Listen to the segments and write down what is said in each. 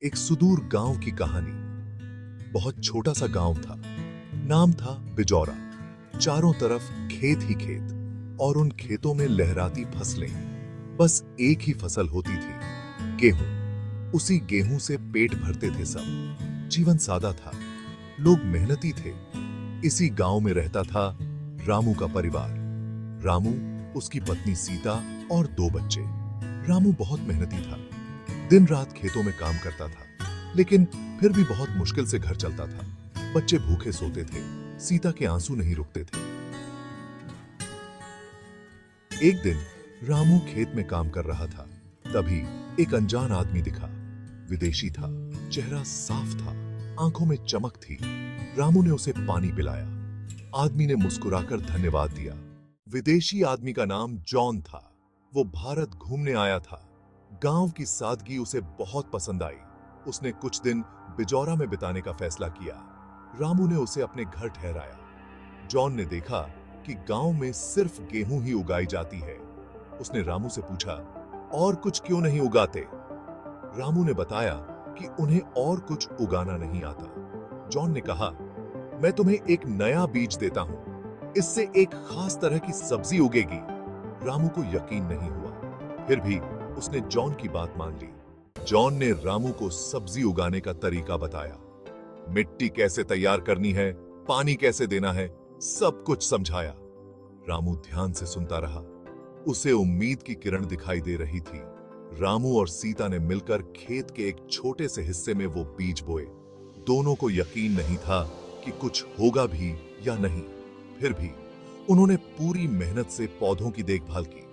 एक सुदूर गांव की कहानी। बहुत छोटा सा गांव था। नाम था बिजौरा। चारों तरफ खेत ही खेत और उन खेतों में लहराती फसलें। बस एक ही फसल होती थी, गेहूं। उसी गेहूं से पेट भरते थे सब। जीवन सादा था, लोग मेहनती थे। इसी गांव में रहता था रामू का परिवार। रामू, उसकी पत्नी सीता और 2 बच्चे। रामू बहुत मेहनती था, दिन रात खेतों में काम करता था, लेकिन फिर भी बहुत मुश्किल से घर चलता था। बच्चे भूखे सोते थे, सीता के आंसू नहीं रुकते थे। एक दिन रामू खेत में काम कर रहा था, तभी एक अनजान आदमी दिखा। विदेशी था, चेहरा साफ था, आंखों में चमक थी। रामू ने उसे पानी पिलाया। आदमी ने मुस्कुराकर धन्यवाद दिया। विदेशी आदमी का नाम जॉन था। वो भारत घूमने आया था। गांव की सादगी उसे बहुत पसंद आई। उसने कुछ दिन बिजौरा में बिताने का फैसला किया। रामू ने उसे अपने घर ठहराया। जॉन ने देखा कि गांव में सिर्फ गेहूं ही उगाई जाती है। उसने रामू से पूछा, और कुछ क्यों नहीं उगाते? रामू ने बताया कि उन्हें और कुछ उगाना नहीं आता। जॉन ने कहा, मैं तुम्हें एक नया बीज देता हूं, इससे एक खास तरह की सब्जी उगेगी। रामू को यकीन नहीं हुआ, फिर भी उसने जॉन की बात मान ली। जॉन ने रामू को सब्जी उगाने का तरीका बताया। मिट्टी कैसे तैयार करनी है, पानी कैसे देना है, सब कुछ समझाया। रामू ध्यान से सुनता रहा। उसे उम्मीद की किरण दिखाई दे रही थी। रामू और सीता ने मिलकर खेत के एक छोटे से हिस्से में वो बीज बोए। दोनों को यकीन नहीं था कि कुछ होगा भी या नहीं। फिर भी उन्होंने पूरी मेहनत से पौधों की देखभाल की।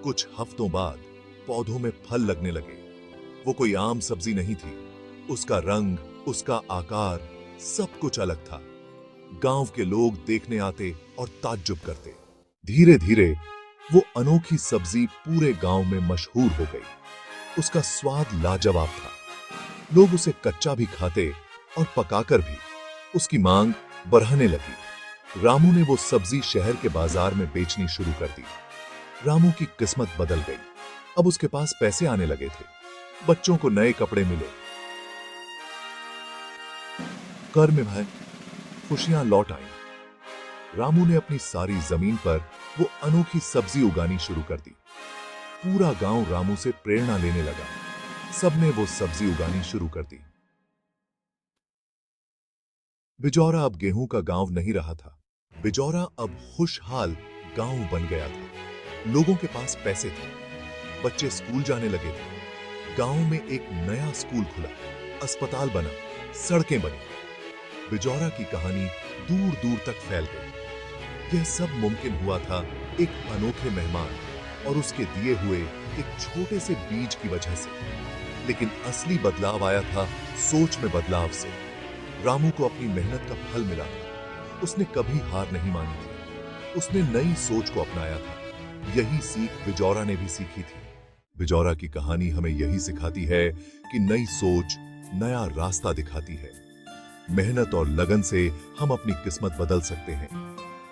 कुछ हफ्तों बाद पौधों में फल लगने लगे। वो कोई आम सब्जी नहीं थी। उसका रंग, उसका आकार, सब कुछ अलग था। गांव के लोग देखने आते और ताज्जुब करते। धीरे धीरे वो अनोखी सब्जी पूरे गांव में मशहूर हो गई। उसका स्वाद लाजवाब था। लोग उसे कच्चा भी खाते और पकाकर भी। उसकी मांग बढ़ने लगी। रामू ने वो सब्जी शहर के बाजार में बेचनी शुरू कर दी। रामू की किस्मत बदल गई। अब उसके पास पैसे आने लगे थे। बच्चों को नए कपड़े मिले। घर में भाई खुशियां लौट आईं। रामू ने अपनी सारी जमीन पर वो अनोखी सब्जी उगानी शुरू कर दी। पूरा गांव रामू से प्रेरणा लेने लगा। सबने वो सब्जी उगानी शुरू कर दी। बिजौरा अब गेहूं का गांव नहीं रहा था। बिजौरा अब खुशहाल गांव बन गया था। लोगों के पास पैसे थे, बच्चे स्कूल जाने लगे थे। गांव में एक नया स्कूल खुला, अस्पताल बना, सड़कें बनी। बिजौरा की कहानी दूर दूर तक फैल गई। यह सब मुमकिन हुआ था एक अनोखे मेहमान और उसके दिए हुए एक छोटे से बीज की वजह से। लेकिन असली बदलाव आया था सोच में बदलाव से। रामू को अपनी मेहनत का फल मिला था। उसने कभी हार नहीं मानी थी। उसने नई सोच को अपनाया था। यही सीख बिजौरा ने भी सीखी थी। बिजौरा की कहानी हमें यही सिखाती है कि नई सोच नया रास्ता दिखाती है। मेहनत और लगन से हम अपनी किस्मत बदल सकते हैं।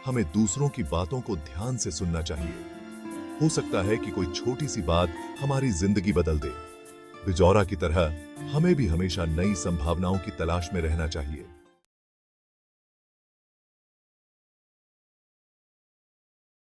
हमें दूसरों की बातों को ध्यान से सुनना चाहिए। हो सकता है कि कोई छोटी सी बात हमारी जिंदगी बदल दे। बिजौरा की तरह हमें भी हमेशा नई संभावनाओं की तलाश में रहना चाहिए।